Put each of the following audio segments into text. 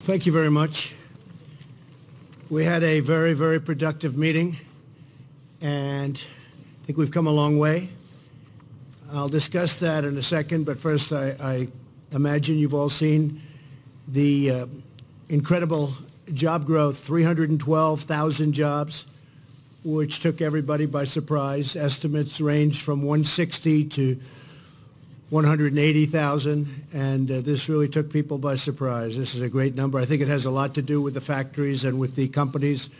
Thank you very much. We had a very, very productive meeting, and I think we've come a long way. I'll discuss that in a second, but first I imagine you've all seen the incredible job growth, 312,000 jobs, which took everybody by surprise. Estimates range from 160 to 180,000, and this really took people by surprise. This is a great number. I think it has a lot to do with the factories and with the companies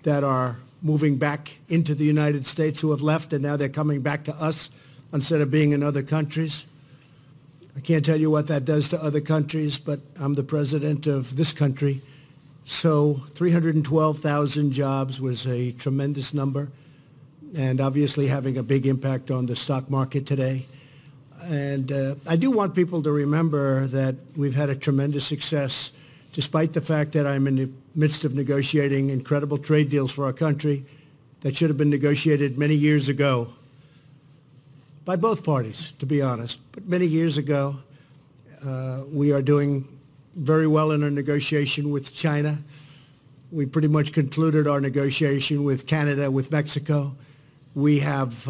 that are moving back into the United States who have left, and now they're coming back to us instead of being in other countries. I can't tell you what that does to other countries, but I'm the president of this country. So 312,000 jobs was a tremendous number, and obviously having a big impact on the stock market today. And I do want people to remember that we've had a tremendous success, despite the fact that I'm in the midst of negotiating incredible trade deals for our country that should have been negotiated many years ago by both parties, to be honest. But many years ago, we are doing very well in our negotiation with China. We pretty much concluded our negotiation with Canada, with Mexico. We have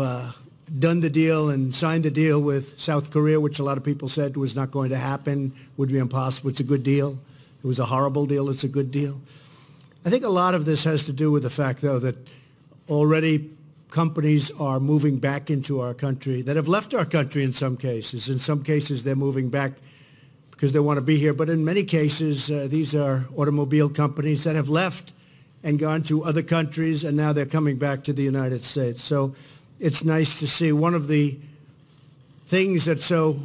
done the deal and signed the deal with South Korea, which a lot of people said was not going to happen, would be impossible. It's a good deal. It was a horrible deal. It's a good deal. I think a lot of this has to do with the fact, though, that already companies are moving back into our country that have left our country in some cases. In some cases, they're moving back because they want to be here. But in many cases, these are automobile companies that have left and gone to other countries, and now they're coming back to the United States. So it's nice to see. One of the things that's so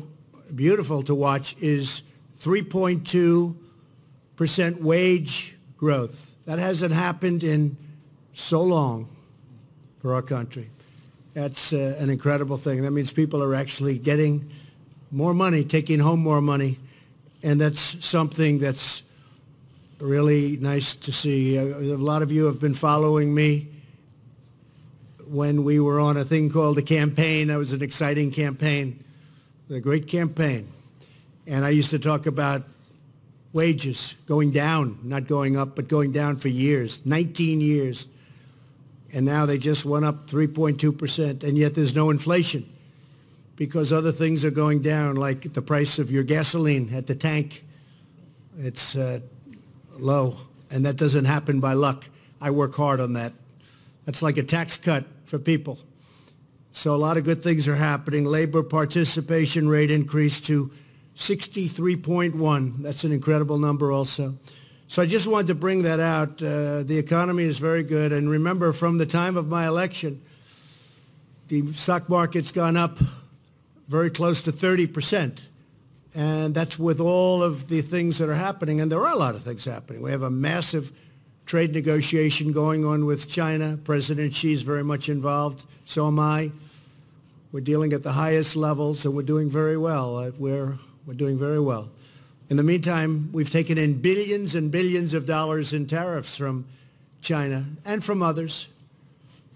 beautiful to watch is 3.2% wage growth. That hasn't happened in so long for our country. That's an incredible thing. That means people are actually getting more money, taking home more money, and that's something that's really nice to see. A lot of you have been following me when we were on a thing called the campaign. That was an exciting campaign, a great campaign. And I used to talk about wages going down, not going up, but going down for years, 19 years. And now they just went up 3.2%, and yet there's no inflation because other things are going down, like the price of your gasoline at the tank. It's low, and that doesn't happen by luck. I work hard on that. That's like a tax cut for people. So a lot of good things are happening. Labor participation rate increased to 63.1. That's an incredible number also. So I just wanted to bring that out. The economy is very good. And remember, from the time of my election, the stock market's gone up very close to 30%. And that's with all of the things that are happening. And there are a lot of things happening. We have a massive trade negotiation going on with China. President Xi's very much involved. So am I. We're dealing at the highest levels, and we're doing very well. We're doing very well. In the meantime, we've taken in billions and billions of dollars in tariffs from China and from others.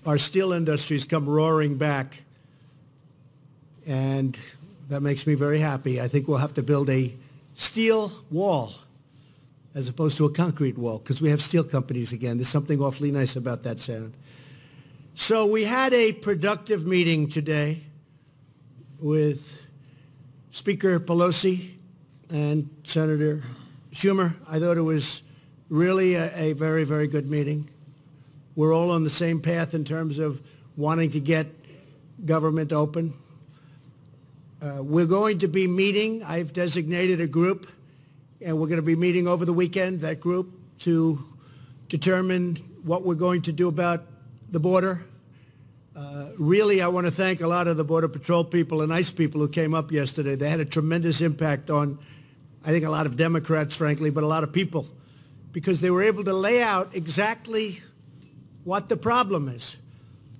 Our steel industry's come roaring back, and that makes me very happy. I think we'll have to build a steel wall as opposed to a concrete wall, because we have steel companies again. There's something awfully nice about that sound. So we had a productive meeting today with Speaker Pelosi and Senator Schumer. I thought it was really a very, very good meeting. We're all on the same path in terms of wanting to get government open. We're going to be meeting. I've designated a group, and we're going to be meeting over the weekend, that group, to determine what we're going to do about the border. Really, I want to thank a lot of the Border Patrol people and ICE people who came up yesterday. They had a tremendous impact on, I think, a lot of Democrats, frankly, but a lot of people, because they were able to lay out exactly what the problem is.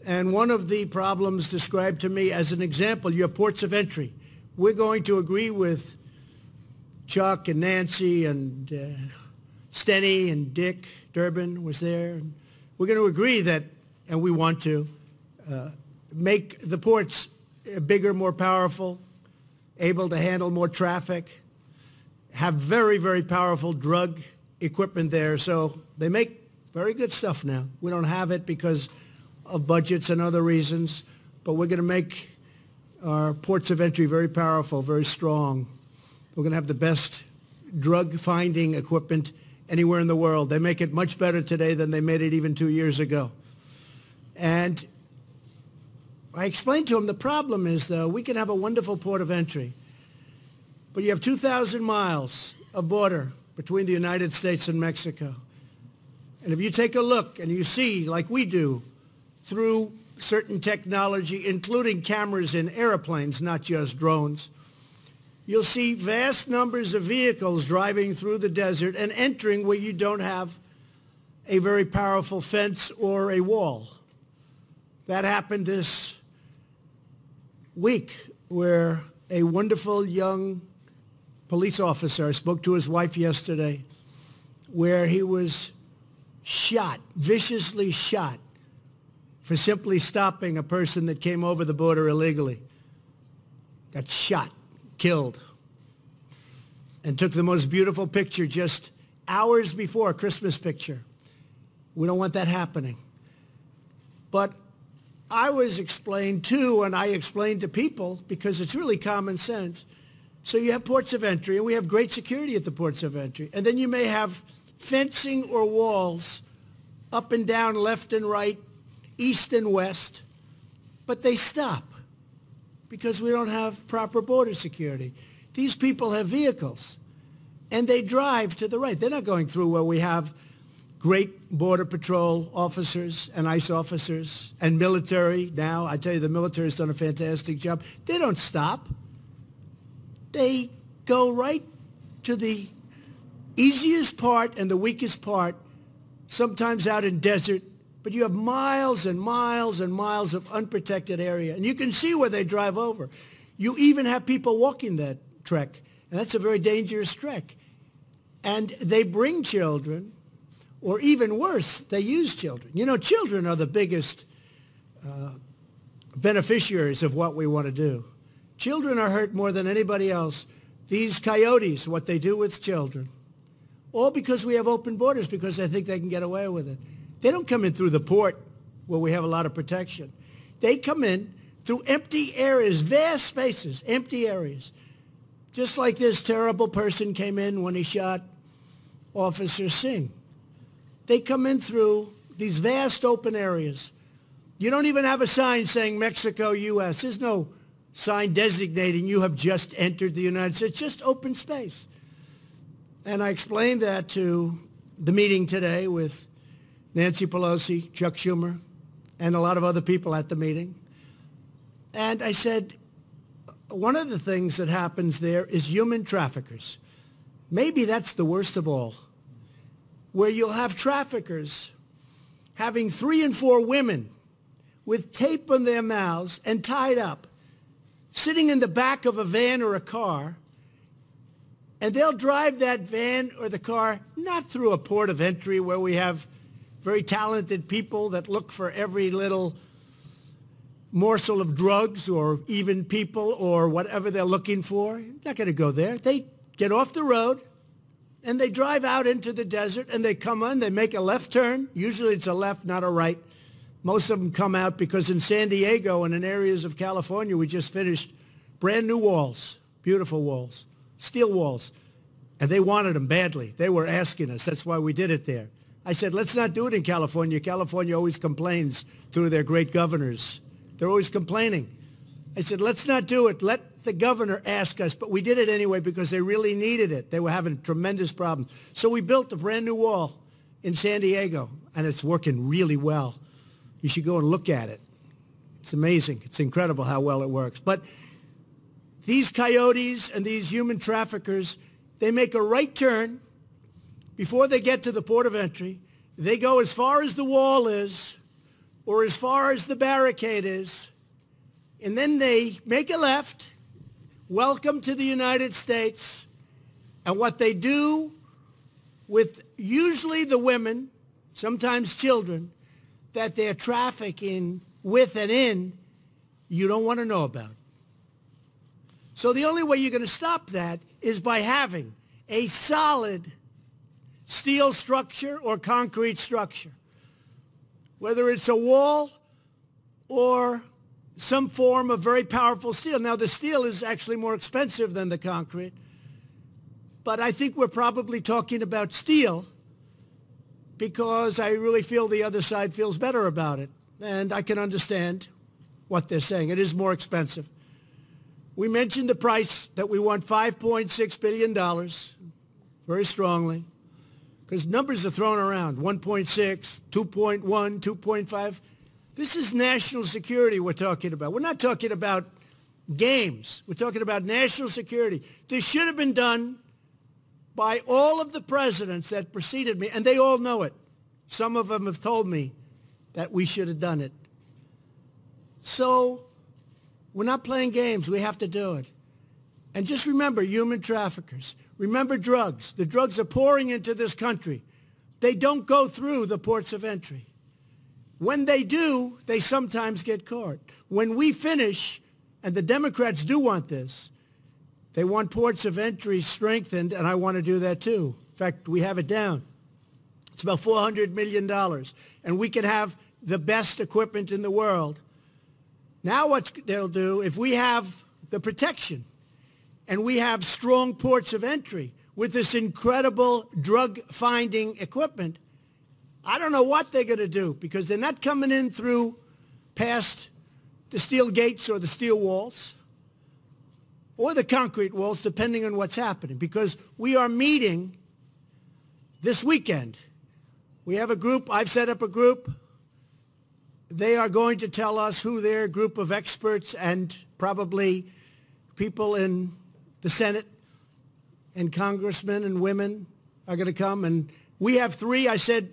And one of the problems described to me as an example, your ports of entry. We're going to agree with Chuck and Nancy and Steny and Dick Durbin was there. We're going to agree that, and we want to, make the ports bigger, more powerful, able to handle more traffic, have very, very powerful drug equipment there. So they make very good stuff now. We don't have it because of budgets and other reasons, but we're going to make our ports of entry very powerful, very strong. We're going to have the best drug-finding equipment anywhere in the world. They make it much better today than they made it even 2 years ago. And I explained to him the problem is, though, we can have a wonderful port of entry, but you have 2,000 miles of border between the United States and Mexico. And if you take a look and you see, like we do, through certain technology, including cameras in airplanes, not just drones, you'll see vast numbers of vehicles driving through the desert and entering where you don't have a very powerful fence or a wall. That happened this week, where a wonderful young police officer, I spoke to his wife yesterday, where he was shot, viciously shot, for simply stopping a person that came over the border illegally. Got shot, killed, and took the most beautiful picture just hours before, a Christmas picture. We don't want that happening. But I was explained to, and I explained to people, because it's really common sense. So you have ports of entry, and we have great security at the ports of entry. And then you may have fencing or walls up and down, left and right, east and west, but they stop because we don't have proper border security. These people have vehicles, and they drive to the right. They're not going through where we have great Border Patrol officers and ICE officers and military now. I tell you, the military has done a fantastic job. They don't stop. They go right to the easiest part and the weakest part, sometimes out in desert, but you have miles and miles and miles of unprotected area. And you can see where they drive over. You even have people walking that trek, and that's a very dangerous trek. And they bring children, or even worse, they use children. You know, children are the biggest beneficiaries of what we want to do. Children are hurt more than anybody else. These coyotes, what they do with children, all because we have open borders, because they think they can get away with it. They don't come in through the port where we have a lot of protection. They come in through empty areas, vast spaces, empty areas. Just like this terrible person came in when he shot Officer Singh. They come in through these vast open areas. You don't even have a sign saying Mexico, U.S. There's no sign designating you have just entered the United States, just open space. And I explained that to the meeting today with Nancy Pelosi, Chuck Schumer, and a lot of other people at the meeting. And I said, one of the things that happens there is human traffickers. Maybe that's the worst of all, where you'll have traffickers having 3 and 4 women with tape on their mouths and tied up, sitting in the back of a van or a car, and they'll drive that van or the car not through a port of entry where we have very talented people that look for every little morsel of drugs or even people or whatever they're looking for. They're not going to go there. They get off the road, and they drive out into the desert, and they come on, they make a left turn. Usually it's a left, not a right. Most of them come out because in San Diego and in areas of California, we just finished brand new walls, beautiful walls, steel walls, and they wanted them badly. They were asking us. That's why we did it there. I said, let's not do it in California. California always complains through their great governors. They're always complaining. I said, let's not do it. Let the governor ask us. But we did it anyway because they really needed it. They were having tremendous problems. So we built a brand new wall in San Diego, and it's working really well. You should go and look at it. It's amazing. It's incredible how well it works. But these coyotes and these human traffickers, they make a right turn before they get to the port of entry. They go as far as the wall is or as far as the barricade is, and then they make a left, welcome to the United States, and what they do with usually the women, sometimes children, that they're trafficking with and in, you don't want to know about. So the only way you're going to stop that is by having a solid steel structure or concrete structure, whether it's a wall or some form of very powerful steel. Now, the steel is actually more expensive than the concrete, but I think we're probably talking about steel because I really feel the other side feels better about it. And I can understand what they're saying. It is more expensive. We mentioned the price that we want $5.6 billion very strongly because numbers are thrown around, 1.6, 2.1, 2.5. This is national security we're talking about. We're not talking about games. We're talking about national security. This should have been done by all of the presidents that preceded me, and they all know it. Some of them have told me that we should have done it. So we're not playing games. We have to do it. And just remember human traffickers. Remember drugs. The drugs are pouring into this country. They don't go through the ports of entry. When they do, they sometimes get caught. When we finish, and the Democrats do want this, they want ports of entry strengthened, and I want to do that too. In fact, we have it down. It's about $400 million, and we can have the best equipment in the world. Now what they'll do, if we have the protection and we have strong ports of entry with this incredible drug-finding equipment, I don't know what they're going to do because they're not coming in through past the steel gates or the steel walls or the concrete walls, depending on what's happening, because we are meeting this weekend. We have a group. I've set up a group. They are going to tell us who their group of experts and probably people in the Senate and congressmen and women are going to come. And we have 3. I said,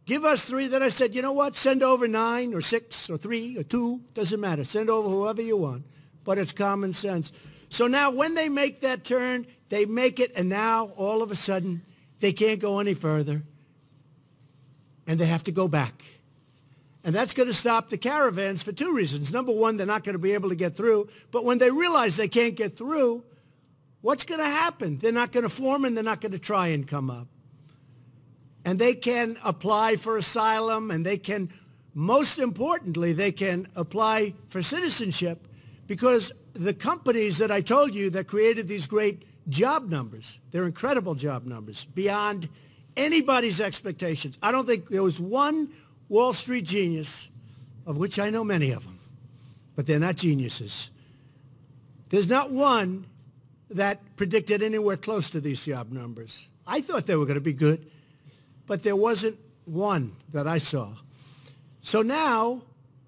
give us 3. Then I said, you know what? Send over 9 or 6 or 3 or 2. Doesn't matter. Send over whoever you want. But it's common sense. So now when they make that turn, they make it. And now all of a sudden they can't go any further. And they have to go back. And that's going to stop the caravans for 2 reasons. Number one, they're not going to be able to get through. But when they realize they can't get through, what's going to happen? They're not going to form and they're not going to try and come up. And they can apply for asylum, and they can, most importantly, they can apply for citizenship because the companies that I told you that created these great job numbers, they're incredible job numbers, beyond anybody's expectations. I don't think there was one Wall Street genius, of which I know many of them, but they're not geniuses. There's not one that predicted anywhere close to these job numbers. I thought they were going to be good, but there wasn't one that I saw. So now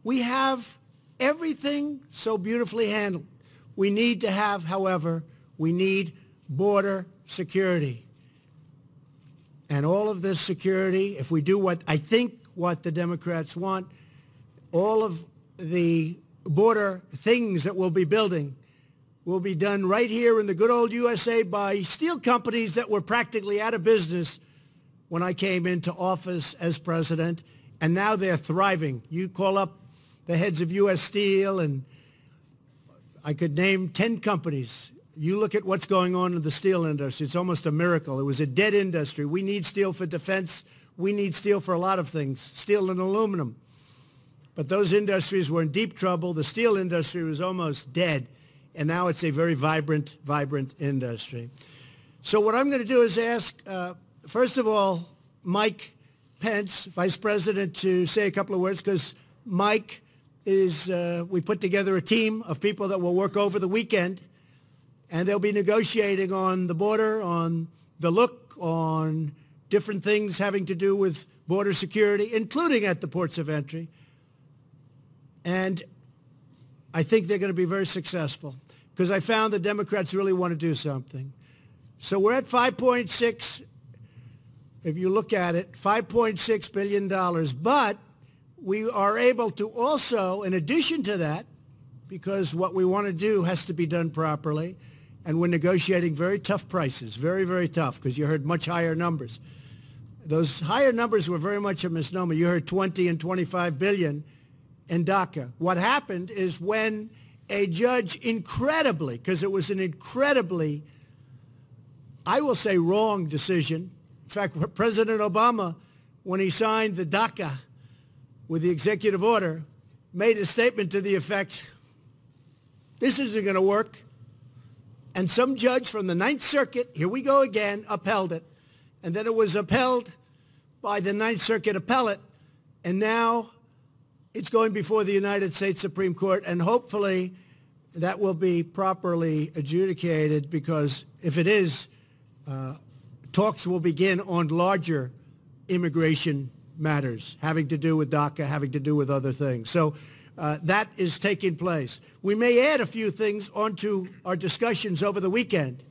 we have everything so beautifully handled. We need to have, however, we need border security. And all of this security, if we do what I think what the Democrats want, all of the border things that we'll be building will be done right here in the good old USA by steel companies that were practically out of business when I came into office as president, and now they're thriving. You call up the heads of U.S. Steel, and I could name 10 companies. You look at what's going on in the steel industry. It's almost a miracle. It was a dead industry. We need steel for defense. We need steel for a lot of things, steel and aluminum. But those industries were in deep trouble. The steel industry was almost dead, and now it's a very vibrant, vibrant industry. So what I'm going to do is ask, first of all, Mike Pence, Vice President, to say a couple of words, because Mike is, we put together a team of people that will work over the weekend, and they'll be negotiating on the border, on the look, on different things having to do with border security, including at the ports of entry. And I think they're going to be very successful because I found the Democrats really want to do something. So we're at 5.6, if you look at it, $5.6 billion. But we are able to also, in addition to that, because what we want to do has to be done properly, and we're negotiating very tough prices, very, very tough, because you heard much higher numbers. Those higher numbers were very much a misnomer. You heard 20 and 25 billion in DACA. What happened is when a judge incredibly, because it was an incredibly, I will say wrong decision, In fact, President Obama, when he signed the DACA with the executive order, made a statement to the effect, this isn't going to work. And some judge from the Ninth Circuit, here we go again, upheld it. And then it was upheld by the Ninth Circuit appellate. And now it's going before the United States Supreme Court. And hopefully that will be properly adjudicated, because if it is, talks will begin on larger immigration matters having to do with DACA, having to do with other things. So that is taking place. We may add a few things onto our discussions over the weekend,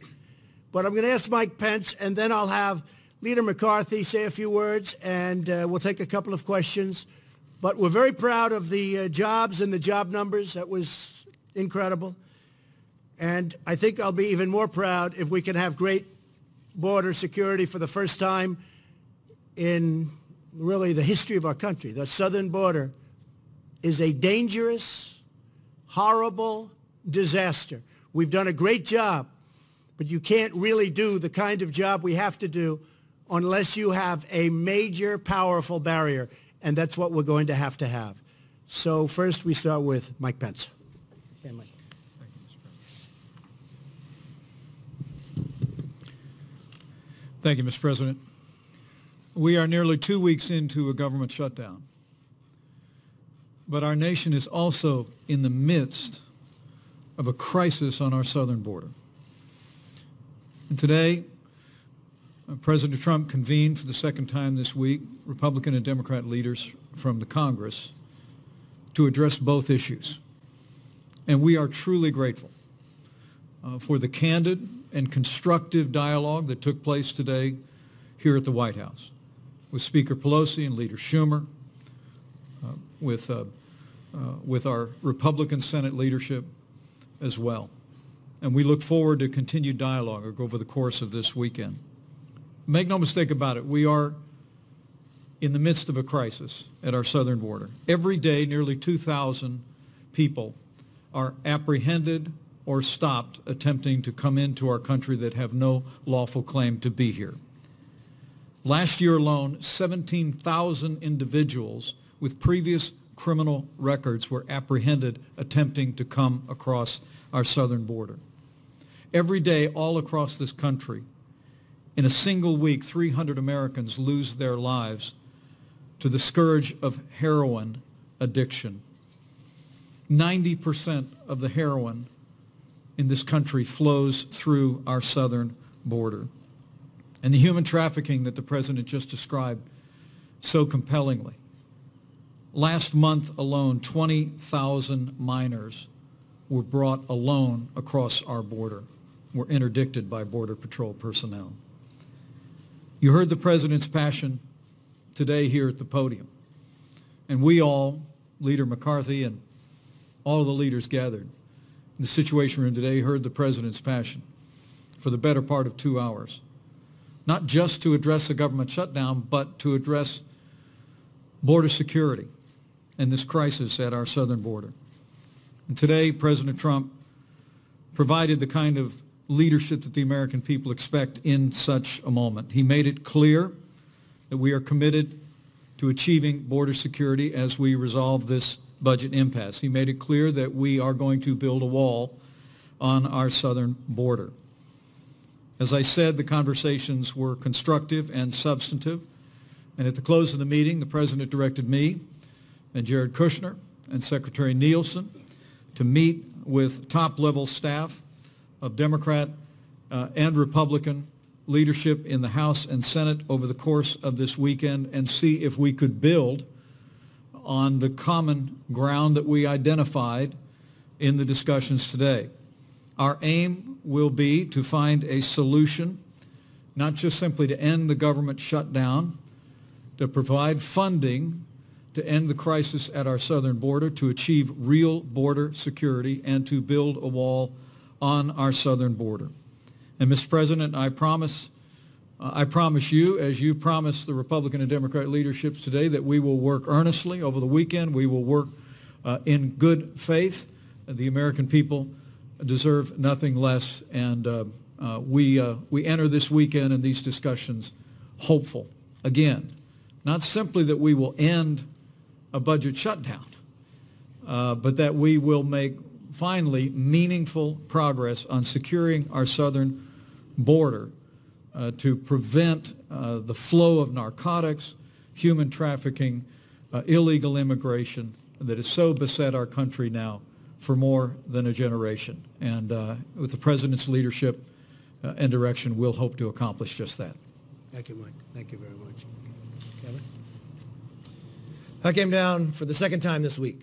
but I'm going to ask Mike Pence, and then I'll have Leader McCarthy say a few words, and we'll take a couple of questions. But we're very proud of the jobs and the job numbers. That was incredible. And I think I'll be even more proud if we can have great border security for the first time in really the history of our country. The southern border is a dangerous, horrible disaster. We've done a great job, but you can't really do the kind of job we have to do unless you have a major, powerful barrier, and that's what we're going to have. So first we start with Mike Pence. Okay, Mike. Thank you, Mr. President. We are nearly 2 weeks into a government shutdown, but our nation is also in the midst of a crisis on our southern border. And today, President Trump convened for the second time this week Republican and Democrat leaders from the Congress to address both issues. And we are truly grateful for the candid and constructive dialogue that took place today here at the White House with Speaker Pelosi and Leader Schumer, with our Republican Senate leadership as well. And we look forward to continued dialogue over the course of this weekend. Make no mistake about it, we are in the midst of a crisis at our southern border. Every day, nearly 2,000 people are apprehended or stopped attempting to come into our country that have no lawful claim to be here. Last year alone, 17,000 individuals with previous criminal records were apprehended attempting to come across our southern border. Every day, all across this country, in a single week, 300 Americans lose their lives to the scourge of heroin addiction. 90% of the heroin in this country flows through our southern border. And the human trafficking that the President just described so compellingly. Last month alone, 20,000 minors were brought alone across our border, were interdicted by Border Patrol personnel. You heard the President's passion today here at the podium. And we all, Leader McCarthy and all of the leaders gathered in the Situation Room today, heard the President's passion for the better part of 2 hours. Not just to address the government shutdown, but to address border security and this crisis at our southern border. And today, President Trump provided the kind of leadership that the American people expect in such a moment. He made it clear that we are committed to achieving border security as we resolve this budget impasse. He made it clear that we are going to build a wall on our southern border. As I said, the conversations were constructive and substantive. And at the close of the meeting, the President directed me and Jared Kushner and Secretary Nielsen to meet with top-level staff of Democrat and Republican leadership in the House and Senate over the course of this weekend and see if we could build on the common ground that we identified in the discussions today. Our aim will be to find a solution, not just simply to end the government shutdown, to provide funding to end the crisis at our southern border, to achieve real border security, and to build a wall on our southern border. And Mr. President, I promise you, as you promised the Republican and Democrat leaderships today, that we will work earnestly over the weekend. We will work in good faith. The American people deserve nothing less, and we enter this weekend and these discussions hopeful. Again, not simply that we will end a budget shutdown, but that we will make finally meaningful progress on securing our southern border to prevent the flow of narcotics, human trafficking, illegal immigration that has so beset our country now for more than a generation. And with the President's leadership and direction, we'll hope to accomplish just that. Thank you, Mike. Thank you very much. Kevin? I came down for the second time this week.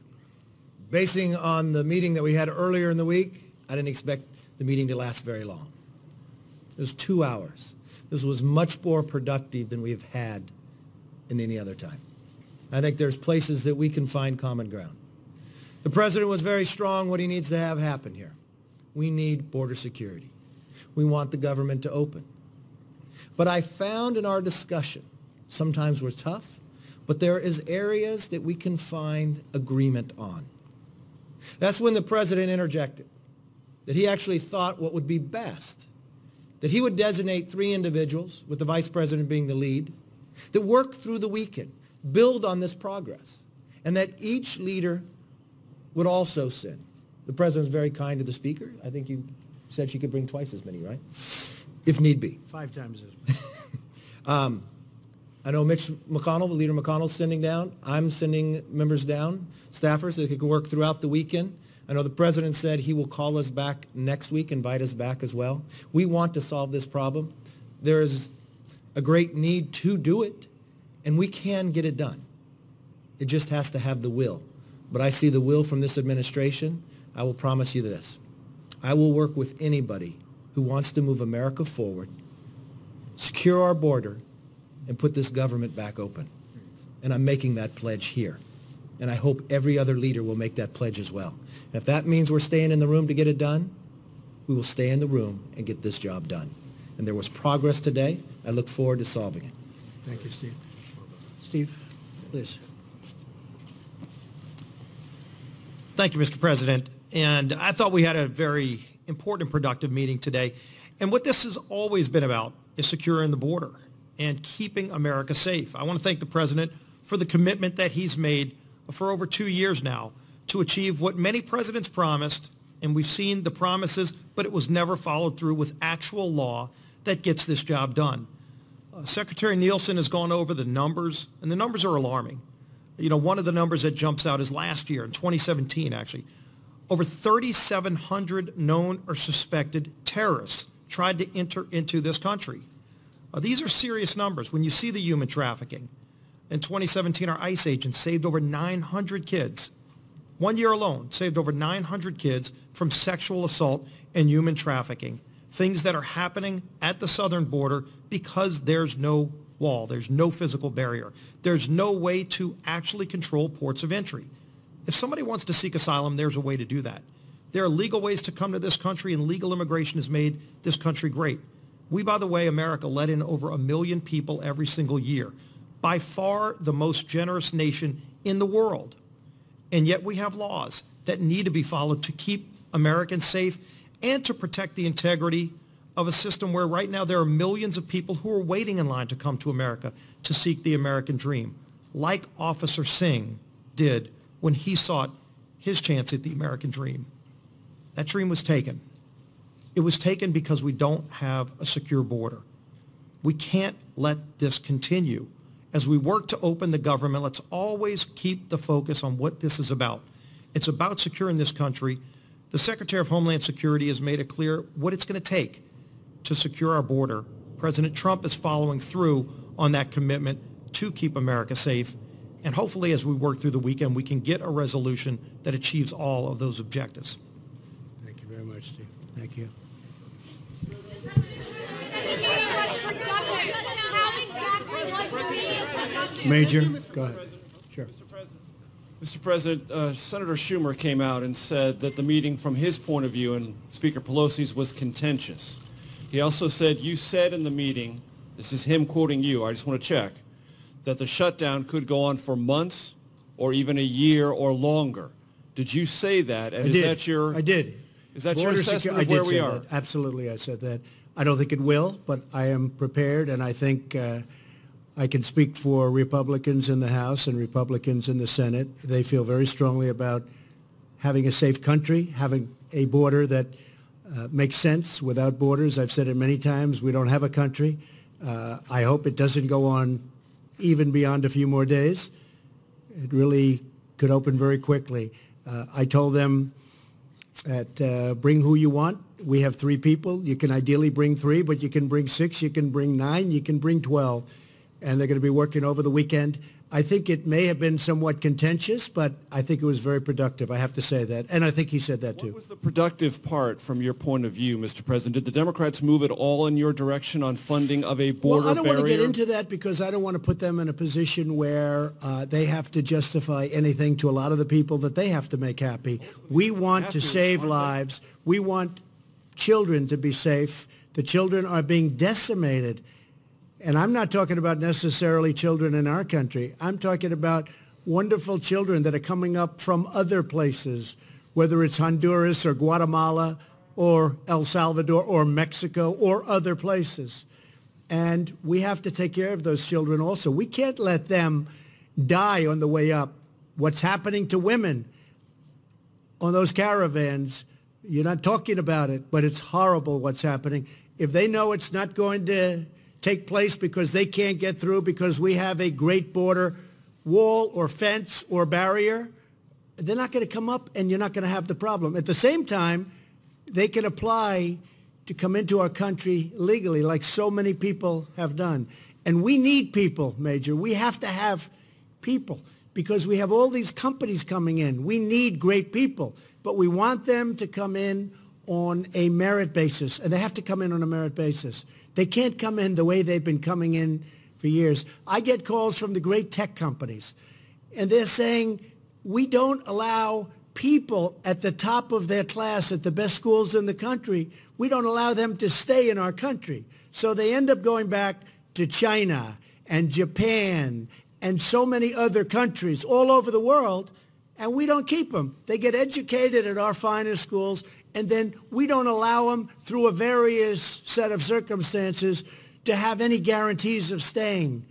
Basing on the meeting that we had earlier in the week, I didn't expect the meeting to last very long. It was 2 hours. This was much more productive than we have had in any other time. I think there's places that we can find common ground. The President was very strong what he needs to have happen here. We need border security. We want the government to open. But I found in our discussion, sometimes we're tough, but there is areas that we can find agreement on. That's when the President interjected, that he actually thought what would be best, that he would designate 3 individuals, with the Vice President being the lead, that work through the weekend, build on this progress, and that each leader would also send. The President was very kind to the Speaker. I think you said she could bring twice as many, right? If need be. 5 times as much. I know Mitch McConnell, the leader McConnell's sending down. I'm sending members down, staffers, so they can work throughout the weekend. I know the President said he will call us back next week, invite us back as well. We want to solve this problem. There is a great need to do it, and we can get it done. It just has to have the will. But I see the will from this administration. I will promise you this. I will work with anybody who wants to move America forward, secure our border, and put this government back open. And I'm making that pledge here. And I hope every other leader will make that pledge as well. And if that means we're staying in the room to get it done, we will stay in the room and get this job done. And there was progress today. I look forward to solving it. Thank you, Steve. Steve, please. Thank you, Mr. President. And I thought we had a very important and productive meeting today. And what this has always been about is securing the border and keeping America safe. I want to thank the President for the commitment that he's made for over 2 years now to achieve what many presidents promised, and we've seen the promises, but it was never followed through with actual law that gets this job done. Secretary Nielsen has gone over the numbers, and the numbers are alarming. You know, one of the numbers that jumps out is last year, in 2017 actually, over 3,700 known or suspected terrorists tried to enter into this country. These are serious numbers. When you see the human trafficking, in 2017, our ICE agents saved over 900 kids. 1 year alone, saved over 900 kids from sexual assault and human trafficking, things that are happening at the southern border because there's no wall, there's no physical barrier. There's no way to actually control ports of entry. If somebody wants to seek asylum, there's a way to do that. There are legal ways to come to this country, and legal immigration has made this country great. We, by the way, America, let in over 1 million people every single year. By far the most generous nation in the world. And yet we have laws that need to be followed to keep Americans safe and to protect the integrity of a system where right now there are millions of people who are waiting in line to come to America to seek the American dream, like Officer Singh did when he sought his chance at the American dream. That dream was taken. It was taken because we don't have a secure border. We can't let this continue. As we work to open the government, let's always keep the focus on what this is about. It's about securing this country. The Secretary of Homeland Security has made it clear what it's going to take to secure our border. President Trump is following through on that commitment to keep America safe. And hopefully, as we work through the weekend, we can get a resolution that achieves all of those objectives. Thank you very much, Steve. Thank you. Major, go ahead. Sure. Mr. President, Senator Schumer came out and said that the meeting from his point of view and Speaker Pelosi's was contentious. He also said, you said in the meeting, this is him quoting you, I just want to check, that the shutdown could go on for months or even a year or longer. Did you say that? And I did. Is that your assessment of where we are? Absolutely, I said that. I don't think it will, but I am prepared, and I think I can speak for Republicans in the House and Republicans in the Senate. They feel very strongly about having a safe country, having a border that makes sense. Without borders, I've said it many times, we don't have a country. I hope it doesn't go on even beyond a few more days. It really could open very quickly. I told them that bring who you want. We have 3 people. You can ideally bring 3, but you can bring 6, you can bring 9, you can bring 12. And they're going to be working over the weekend. I think it may have been somewhat contentious, but I think it was very productive. I have to say that. And I think he said that too. What was the productive part from your point of view, Mr. President? Did the Democrats move at all in your direction on funding of a border barrier? Well, I don't want to get into that because I don't want to put them in a position where they have to justify anything to a lot of the people that they have to make happy. We want to save lives. We want children to be safe. The children are being decimated. And I'm not talking about necessarily children in our country. I'm talking about wonderful children that are coming up from other places, whether it's Honduras or Guatemala or El Salvador or Mexico or other places. And we have to take care of those children also. We can't let them die on the way up. What's happening to women on those caravans, you're not talking about it, but it's horrible what's happening. If they know it's not going to take place because they can't get through because we have a great border wall or fence or barrier, they're not going to come up and you're not going to have the problem. At the same time, they can apply to come into our country legally like so many people have done. And we need people, Major. We have to have people because we have all these companies coming in. We need great people, but we want them to come in on a merit basis, and they have to come in on a merit basis. They can't come in the way they've been coming in for years. I get calls from the great tech companies, and they're saying, we don't allow people at the top of their class at the best schools in the country, we don't allow them to stay in our country. So they end up going back to China and Japan and so many other countries all over the world, and we don't keep them. They get educated at our finest schools, and then we don't allow them through a various set of circumstances to have any guarantees of staying.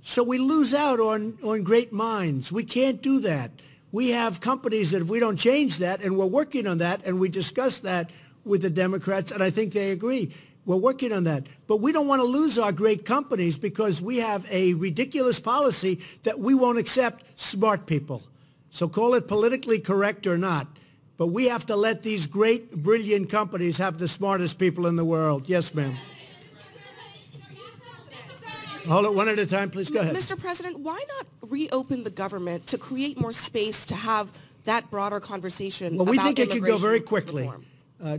So we lose out on great minds. We can't do that. We have companies that if we don't change that, and we're working on that, and we discussed that with the Democrats, and I think they agree. We're working on that. But we don't want to lose our great companies because we have a ridiculous policy that we won't accept smart people. So call it politically correct or not. But we have to let these great, brilliant companies have the smartest people in the world. Yes, ma'am. Hold it one at a time, please. Go ahead. Mr. President, why not reopen the government to create more space to have that broader conversation? Well, we think it could go very reform? quickly.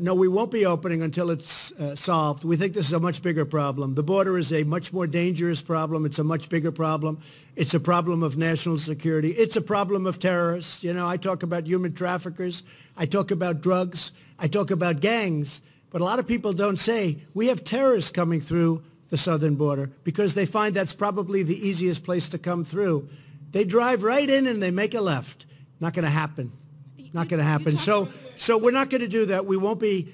No, we won't be opening until it's solved. We think this is a much bigger problem. The border is a much more dangerous problem. It's a much bigger problem. It's a problem of national security. It's a problem of terrorists. You know, I talk about human traffickers. I talk about drugs. I talk about gangs. But a lot of people don't say we have terrorists coming through the southern border because they find that's probably the easiest place to come through. They drive right in and they make a left. Not going to happen. Not going to happen. So we're not going to do that. We won't be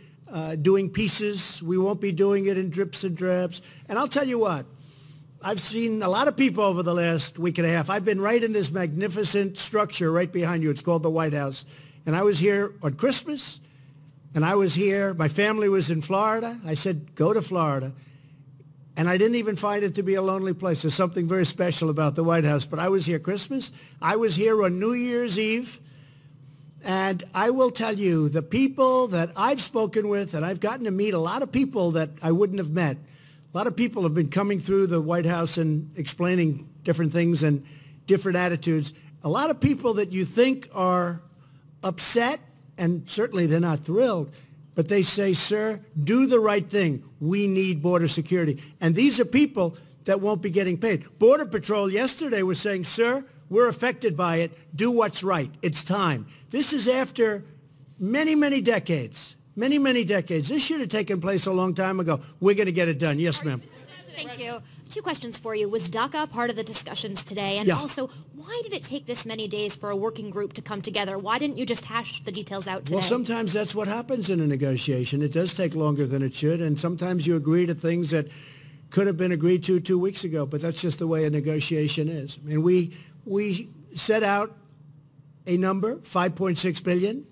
doing pieces. We won't be doing it in drips and drabs. And I'll tell you what, I've seen a lot of people over the last week and a half. I've been right in this magnificent structure right behind you. It's called the White House. And I was here on Christmas, and I was here. My family was in Florida. I said, go to Florida. And I didn't even find it to be a lonely place. There's something very special about the White House. But I was here Christmas. I was here on New Year's Eve. And I will tell you, the people that I've spoken with, and I've gotten to meet a lot of people that I wouldn't have met. A lot of people have been coming through the White House and explaining different things and different attitudes. A lot of people that you think are upset, and certainly they're not thrilled, but they say, sir, do the right thing. We need border security. And these are people that won't be getting paid. Border Patrol yesterday was saying, sir, we're affected by it. Do what's right. It's time. This is after many, many decades. Many, many decades. This should have taken place a long time ago. We're going to get it done. Yes, ma'am. Thank you. 2 questions for you. Was DACA part of the discussions today? And also, why did it take this many days for a working group to come together? Why didn't you just hash the details out today? Well, sometimes that's what happens in a negotiation. It does take longer than it should, and sometimes you agree to things that could have been agreed to 2 weeks ago, but that's just the way a negotiation is. I mean, we set out a number, $5.6 billion.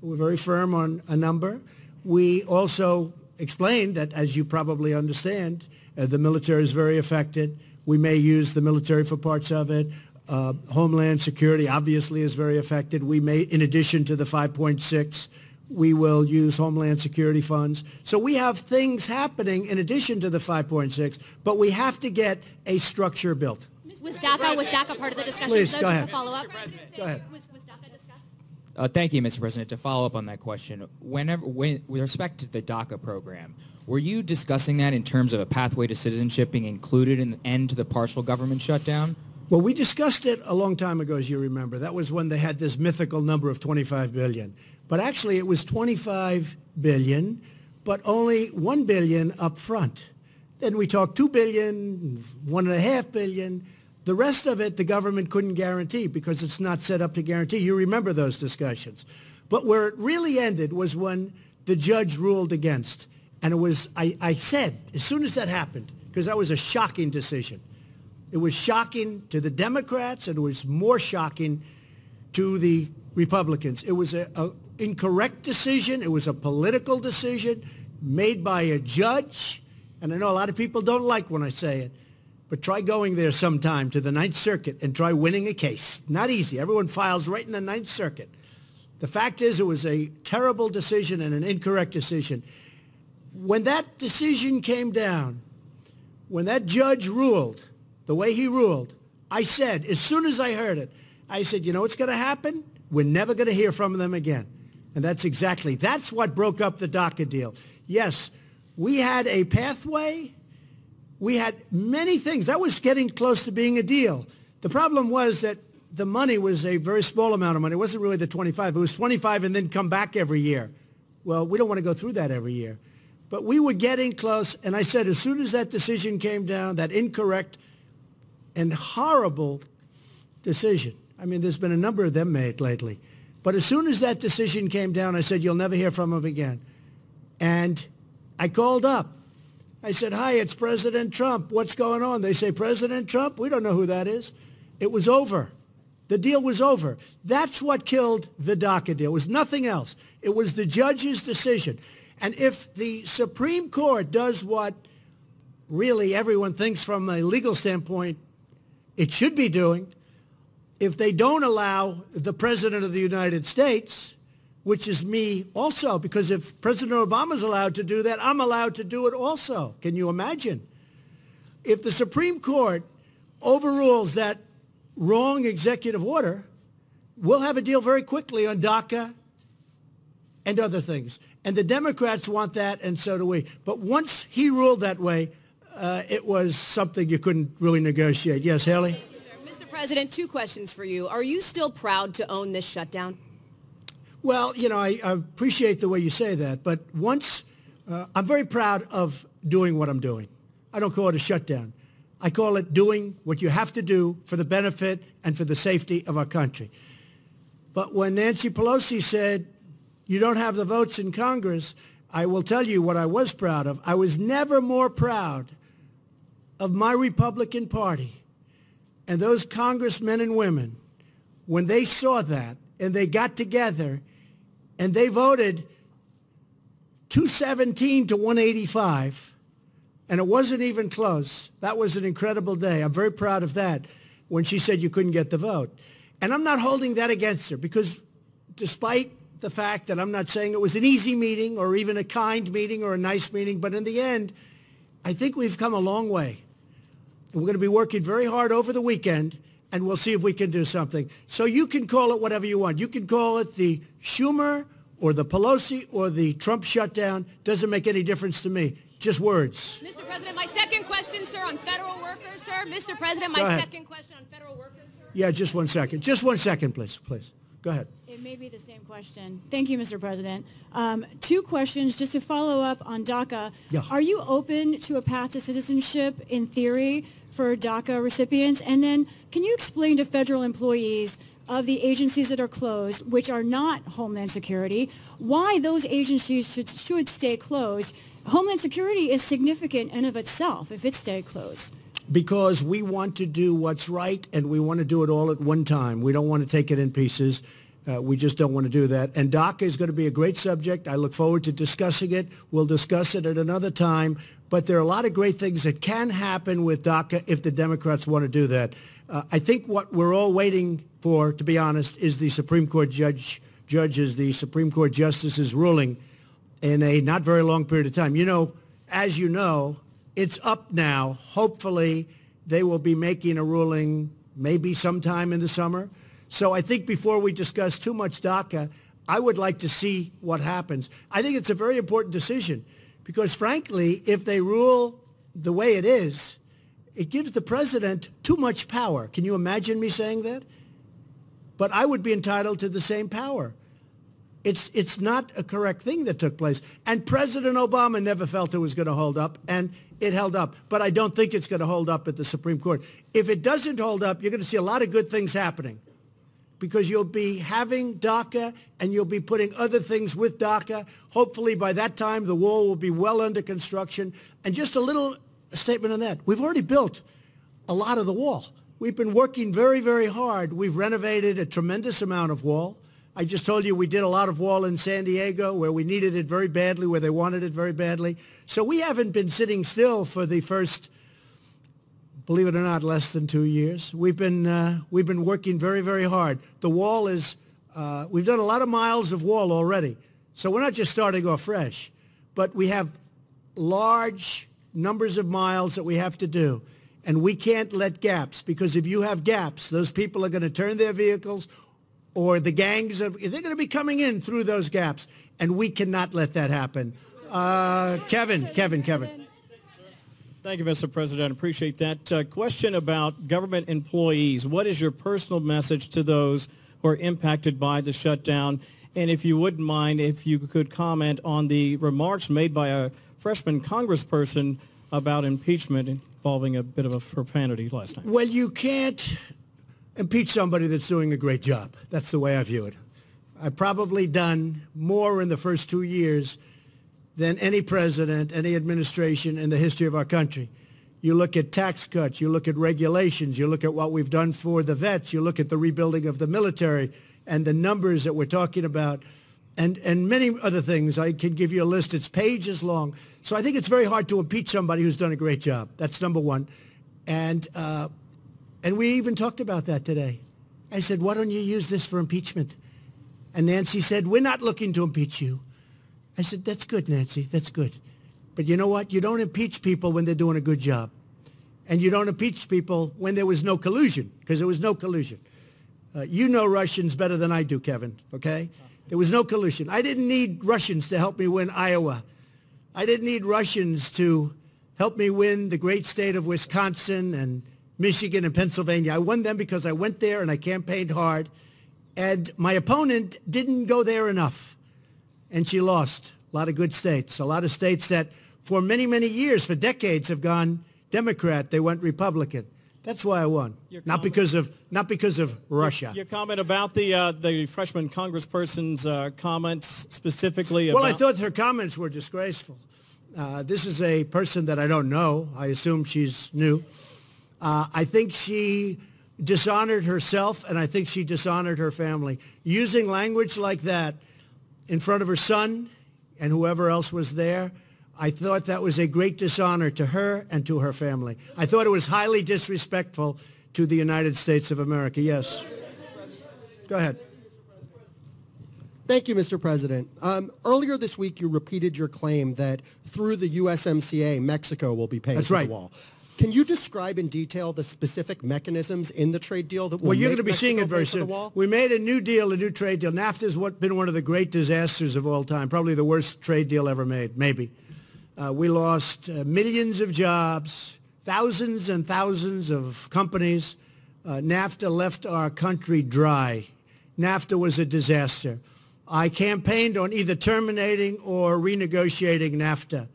We're very firm on a number. We also explained that, as you probably understand, the military is very affected. We may use the military for parts of it. Homeland Security obviously is very affected. We may, in addition to the 5.6, we will use Homeland Security funds. So we have things happening in addition to the 5.6, but we have to get a structure built. Was DACA part of the discussion? Please, so go just ahead. to follow up. Go ahead. Was DACA discussed? Thank you, Mr. President. To follow up on that question, with respect to the DACA program, were you discussing that in terms of a pathway to citizenship being included in the end to the partial government shutdown? Well, we discussed it a long time ago, as you remember. That was when they had this mythical number of $25 billion. But actually, it was $25 billion, but only $1 billion up front. Then we talked $2 billion, $1.5 billion. The rest of it, the government couldn't guarantee because it's not set up to guarantee. You remember those discussions. But where it really ended was when the judge ruled against. And it was, I said, as soon as that happened, because that was a shocking decision. It was shocking to the Democrats, and it was more shocking to the Republicans. It was an incorrect decision. It was a political decision made by a judge. And I know a lot of people don't like when I say it, but try going there sometime to the Ninth Circuit and try winning a case. Not easy. Everyone files right in the Ninth Circuit. The fact is, it was a terrible decision and an incorrect decision. When that decision came down, when that judge ruled the way he ruled, I said, as soon as I heard it, I said, you know what's going to happen? We're never going to hear from them again. And that's what broke up the DACA deal. Yes, we had a pathway. We had many things. That was getting close to being a deal. The problem was that the money was a very small amount of money. It wasn't really the 25. It was 25 and then come back every year. Well, we don't want to go through that every year. But we were getting close, and I said as soon as that decision came down, that incorrect and horrible decision. I mean, there's been a number of them made lately. But as soon as that decision came down, I said, you'll never hear from him again. And I called up. I said, hi, it's President Trump. What's going on? They say, President Trump? We don't know who that is. It was over. The deal was over. That's what killed the DACA deal. It was nothing else. It was the judge's decision. And if the Supreme Court does what really everyone thinks from a legal standpoint it should be doing, if they don't allow the President of the United States, which is me also, because if President Obama's allowed to do that, I'm allowed to do it also. Can you imagine? If the Supreme Court overrules that wrong executive order, we'll have a deal very quickly on DACA and other things. And the Democrats want that, and so do we. But once he ruled that way, it was something you couldn't really negotiate. Yes, Haley? Thank you, sir. Mr. President, two questions for you. Are you still proud to own this shutdown? Well, you know, I appreciate the way you say that, but I'm very proud of doing what I'm doing. I don't call it a shutdown. I call it doing what you have to do for the benefit and for the safety of our country. But when Nancy Pelosi said, you don't have the votes in Congress, I will tell you what I was proud of. I was never more proud of my Republican Party and those congressmen and women when they saw that and they got together and they voted 217 to 185, and it wasn't even close. That was an incredible day. I'm very proud of that when she said you couldn't get the vote. And I'm not holding that against her because despite the fact that I'm not saying it was an easy meeting or even a kind meeting or a nice meeting, but in the end, I think we've come a long way. And we're going to be working very hard over the weekend, and we'll see if we can do something. So you can call it whatever you want. You can call it the Schumer or the Pelosi or the Trump shutdown. Doesn't make any difference to me. Just words. Mr. President, my second question, sir, on federal workers, sir. Mr. President, my second question on federal workers, sir. Yeah, just 1 second. Just 1 second, please. Go ahead. It may be the same question. Thank you, Mr. President. Two questions just to follow up on DACA. Yeah. Are you open to a path to citizenship in theory for DACA recipients? And then can you explain to federal employees of the agencies that are closed, which are not Homeland Security, why those agencies should stay closed Homeland Security is significant in of itself if it stayed closed. Because we want to do what's right, and we want to do it all at one time. We don't want to take it in pieces. We just don't want to do that. And DACA is going to be a great subject. I look forward to discussing it. We'll discuss it at another time. But there are a lot of great things that can happen with DACA if the Democrats want to do that. I think what we're all waiting for, to be honest, is the Supreme Court judges, the Supreme Court justices ruling in a not very long period of time. You know, as you know, it's up now. Hopefully, they will be making a ruling maybe sometime in the summer. So I think before we discuss too much DACA, I would like to see what happens. I think it's a very important decision because, frankly, if they rule the way it is, it gives the president too much power. Can you imagine me saying that? But I would be entitled to the same power. It's not a correct thing that took place. And President Obama never felt it was going to hold up, and it held up. But I don't think it's going to hold up at the Supreme Court. If it doesn't hold up, you're going to see a lot of good things happening because you'll be having DACA and you'll be putting other things with DACA. Hopefully by that time, the wall will be well under construction. And just a little statement on that. We've already built a lot of the wall. We've been working very, very hard. We've renovated a tremendous amount of wall. I just told you we did a lot of wall in San Diego where we needed it very badly, where they wanted it very badly. So we haven't been sitting still for the first, believe it or not, less than 2 years. We've been working very, very hard. The wall is, we've done a lot of miles of wall already. So we're not just starting off fresh, but we have large numbers of miles that we have to do. And we can't let gaps, because if you have gaps, those people are going to turn their vehicles, or the gangs, they're going to be coming in through those gaps. And we cannot let that happen. Kevin. Thank you, Mr. President. Appreciate that. Question about government employees. What is your personal message to those who are impacted by the shutdown? And if you wouldn't mind, if you could comment on the remarks made by a freshman congressperson about impeachment involving a bit of a profanity last night. Well, you can't impeach somebody that's doing a great job. That's the way I view it. I've probably done more in the first 2 years than any president, any administration in the history of our country. You look at tax cuts, you look at regulations, you look at what we've done for the vets, you look at the rebuilding of the military and the numbers that we're talking about, and many other things. I can give you a list. It's pages long. So I think it's very hard to impeach somebody who's done a great job. That's number one. And we even talked about that today. I said, why don't you use this for impeachment? And Nancy said, we're not looking to impeach you. I said, that's good, Nancy, that's good. But you know what? You don't impeach people when they're doing a good job. And you don't impeach people when there was no collusion, because there was no collusion. You know Russians better than I do, Kevin, okay? There was no collusion. I didn't need Russians to help me win Iowa. I didn't need Russians to help me win the great state of Wisconsin and Michigan and Pennsylvania. I won them because I went there and I campaigned hard. And my opponent didn't go there enough. And she lost a lot of good states, a lot of states that for many, many years, for decades, have gone Democrat. They went Republican. That's why I won, not because of Russia. Your comment about the freshman congressperson's comments specifically about... Well, I thought her comments were disgraceful. This is a person that I don't know. I assume she's new. I think she dishonored herself, and I think she dishonored her family. Using language like that in front of her son and whoever else was there, I thought that was a great dishonor to her and to her family. I thought it was highly disrespectful to the United States of America. Yes. Go ahead. Thank you, Mr. President. Earlier this week, you repeated your claim that through the USMCA, Mexico will be paying for the wall. Can you describe in detail the specific mechanisms in the trade deal that will you're going to be Mexico seeing it very pay for the soon. wall? We made a new deal, a new trade deal. NAFTA has been one of the great disasters of all time, probably the worst trade deal ever made, maybe. We lost millions of jobs, thousands and thousands of companies. NAFTA left our country dry. NAFTA was a disaster. I campaigned on either terminating or renegotiating NAFTA.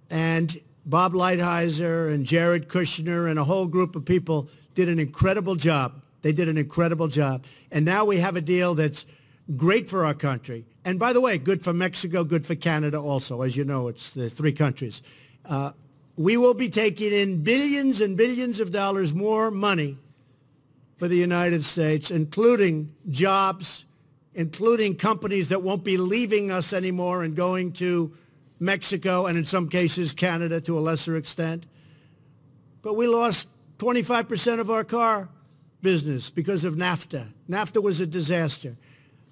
And Bob Lighthizer and Jared Kushner and a whole group of people did an incredible job. They did an incredible job. And now we have a deal that's great for our country. And by the way, good for Mexico, good for Canada also. As you know, it's the three countries. We will be taking in billions and billions of dollars more money for the United States, including jobs, including companies that won't be leaving us anymore and going to Mexico and in some cases Canada to a lesser extent. But we lost 25% of our car business because of NAFTA. NAFTA was a disaster.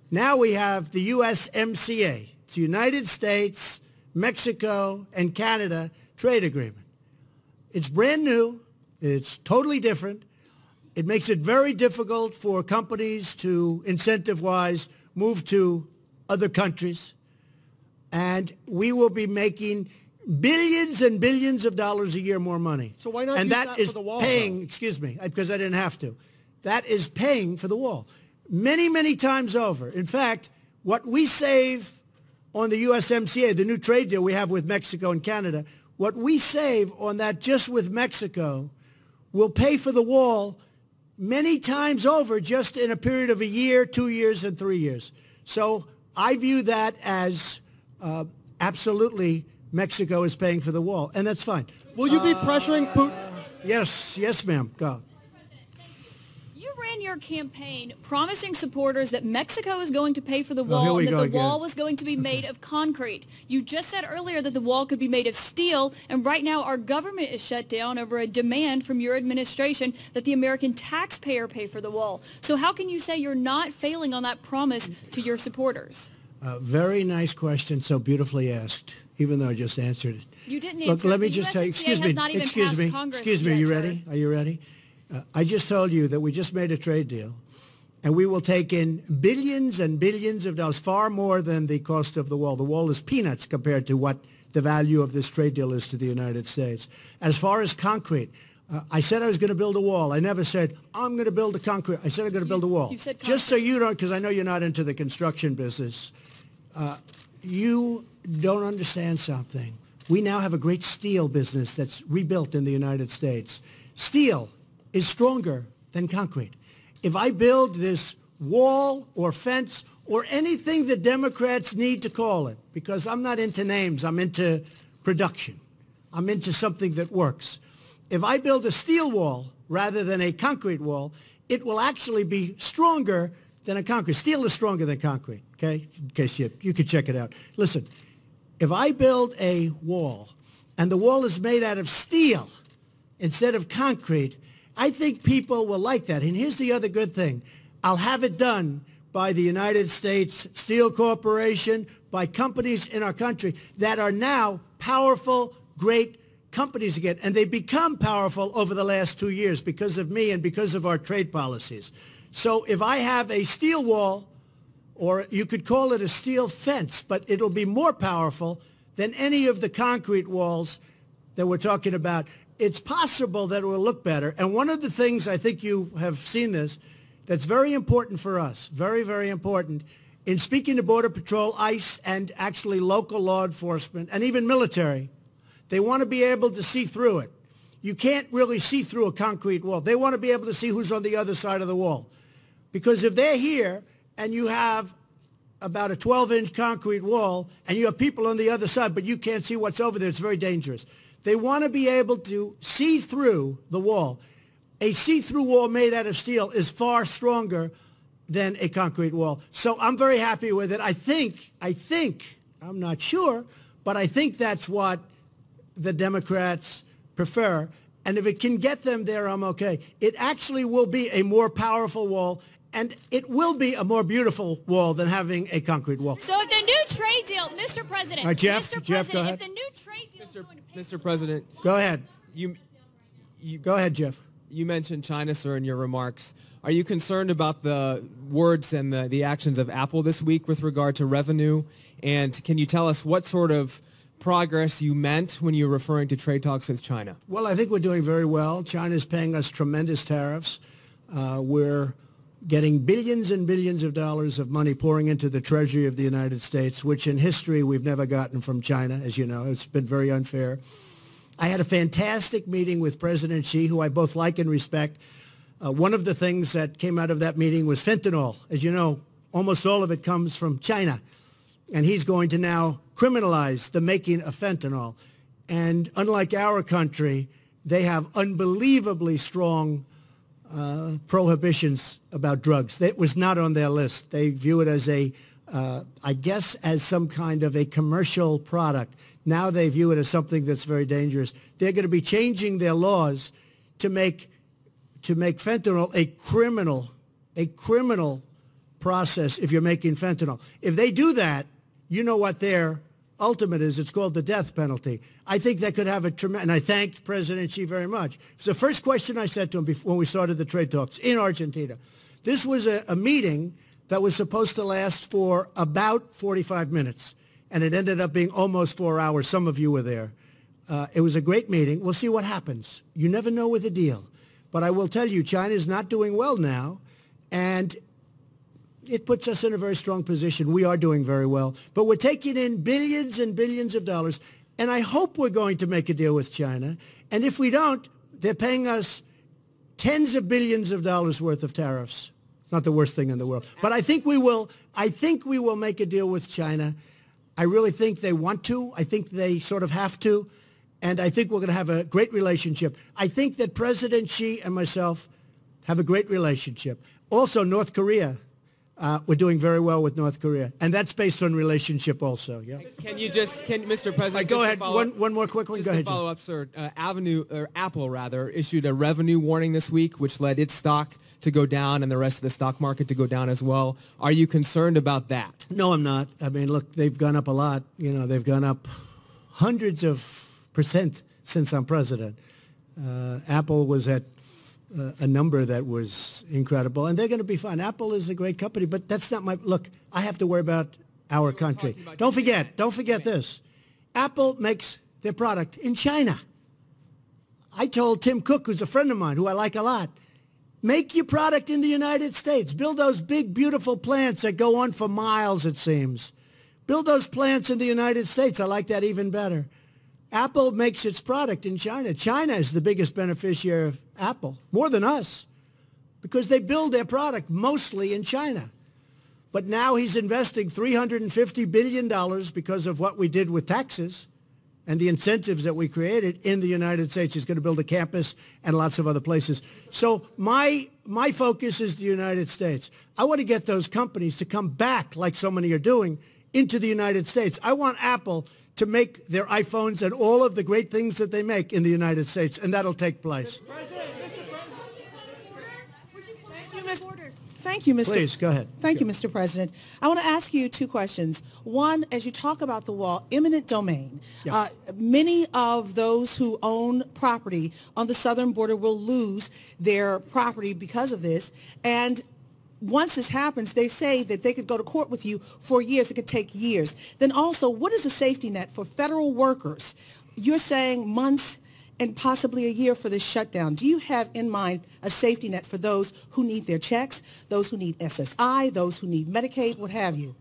Now we have the USMCA. It's the United States, Mexico, and Canada trade agreement. It's brand new. It's totally different. It makes it very difficult for companies to, incentive-wise, move to other countries. And we will be making billions and billions of dollars a year more money. So why not and use that that is for the wall, paying, though? excuse me, because I didn't have to. That is paying for the wall. Many, many times over. In fact, what we save on the USMCA, the new trade deal we have with Mexico and Canada, what we save on that just with Mexico will pay for the wall many times over just in a period of a year, 2 years, and 3 years. So I view that as absolutely Mexico is paying for the wall, and that's fine. Will you be pressuring Putin? Yes, ma'am. Go. You ran your campaign promising supporters that Mexico is going to pay for the wall and that the wall was going to be made of concrete. You just said earlier that the wall could be made of steel, and right now our government is shut down over a demand from your administration that the American taxpayer pay for the wall. So how can you say you're not failing on that promise to your supporters? Very nice question, so beautifully asked, even though I just answered it. You didn't Look, answer. let me just tell you, excuse me, are you ready? Are you ready? I just told you that we just made a trade deal, and we will take in billions and billions of dollars, far more than the cost of the wall. The wall is peanuts compared to what the value of this trade deal is to the United States. As far as concrete, I said I was going to build a wall. I never said, I'm going to build a concrete. I said I'm going to build a wall. You said concrete. Just so you don't, because I know you're not into the construction business, you don't understand something. We now have a great steel business that's rebuilt in the United States. Steel is stronger than concrete. If I build this wall or fence or anything the Democrats need to call it, because I'm not into names, I'm into production. I'm into something that works. If I build a steel wall rather than a concrete wall, it will actually be stronger than a concrete. Steel is stronger than concrete, okay? In case you could check it out. Listen, if I build a wall and the wall is made out of steel instead of concrete, I think people will like that. And here's the other good thing. I'll have it done by the United States Steel Corporation, by companies in our country that are now powerful, great companies again. And they become powerful over the last 2 years because of me and because of our trade policies. So if I have a steel wall, or you could call it a steel fence, but it'll be more powerful than any of the concrete walls that we're talking about. It's possible that it will look better. And one of the things, I think you have seen this, that's very important for us, very, very important, in speaking to Border Patrol, ICE, and actually local law enforcement, and even military, they want to be able to see through it. You can't really see through a concrete wall. They want to be able to see who's on the other side of the wall. Because if they're here and you have about a 12-inch concrete wall and you have people on the other side, but you can't see what's over there, it's very dangerous. They want to be able to see through the wall. A see-through wall made out of steel is far stronger than a concrete wall. So I'm very happy with it. I think, I'm not sure, but I think that's what the Democrats prefer. And if it can get them there, I'm okay. It actually will be a more powerful wall, and it will be a more beautiful wall than having a concrete wall. So if the new trade deal, Mr. President, Jeff, Mr. Jeff, President, go ahead. if the new trade deal is going to pay Mr. President, go ahead. You go ahead, Jeff. You mentioned China, sir, in your remarks. Are you concerned about the words and the actions of Apple this week with regard to revenue? And can you tell us what sort of progress you meant when you were referring to trade talks with China? Well, I think we're doing very well. China's paying us tremendous tariffs. We're getting billions and billions of dollars of money pouring into the Treasury of the United States, which in history we've never gotten from China, as you know. It's been very unfair. I had a fantastic meeting with President Xi, who I both like and respect. One of the things that came out of that meeting was fentanyl. As you know, almost all of it comes from China. And he's going to now criminalize the making of fentanyl. And unlike our country, they have unbelievably strong prohibitions about drugs. That was not on their list. They view it as I guess, as some kind of a commercial product. Now they view it as something that's very dangerous. They're going to be changing their laws to make fentanyl a criminal process if you're making fentanyl. If they do that, you know what their ultimate is. It's called the death penalty. I think that could have a tremendous, and I thanked President Xi very much. So the first question I said to him before we started the trade talks in Argentina, this was a meeting that was supposed to last for about 45 minutes, and it ended up being almost 4 hours. Some of you were there. It was a great meeting. We'll see what happens. You never know with a deal. But I will tell you, China is not doing well now, and it puts us in a very strong position. We are doing very well. But we're taking in billions and billions of dollars, and I hope we're going to make a deal with China. And if we don't, they're paying us tens of billions of dollars worth of tariffs. It's not the worst thing in the world. But I think we will make a deal with China. I really think they want to. I think they sort of have to. And I think we're going to have a great relationship. I think that President Xi and myself have a great relationship. Also, North Korea. We're doing very well with North Korea, and that's based on relationship also. Yeah. Mr. President? Go ahead. One more quick one. Just go ahead. To follow up, sir. Apple issued a revenue warning this week, which led its stock to go down and the rest of the stock market to go down as well. Are you concerned about that? No, I'm not. I mean, look, they've gone up a lot. You know, they've gone up hundreds of % since I'm president. Apple was at a number that was incredible, and they're going to be fine. Apple is a great company, but that's not my look. I have to worry about our country. Don't forget this. Apple makes their product in China. I told Tim Cook, who's a friend of mine, who I like a lot, make your product in the United States. Build those big, beautiful plants that go on for miles, it seems. Build those plants in the United States. I like that even better. Apple makes its product in China. China is the biggest beneficiary of Apple, more than us, because they build their product mostly in China. But now he's investing $350 billion because of what we did with taxes and the incentives that we created in the United States. He's going to build a campus and lots of other places. So my focus is the United States. I want to get those companies to come back, like so many are doing, into the United States. I want Apple to make their iPhones and all of the great things that they make in the United States, and that'll take place. Thank you, Mr. Please, go ahead. Thank you, Mr. President. I want to ask you two questions. One, as you talk about the wall, eminent domain. Yeah. Many of those who own property on the southern border will lose their property because of this, and once this happens, they say that they could go to court with you for years. It could take years. Then also, what is the safety net for federal workers? You're saying months and possibly a year for this shutdown. Do you have in mind a safety net for those who need their checks, those who need SSI, those who need Medicaid, what have you?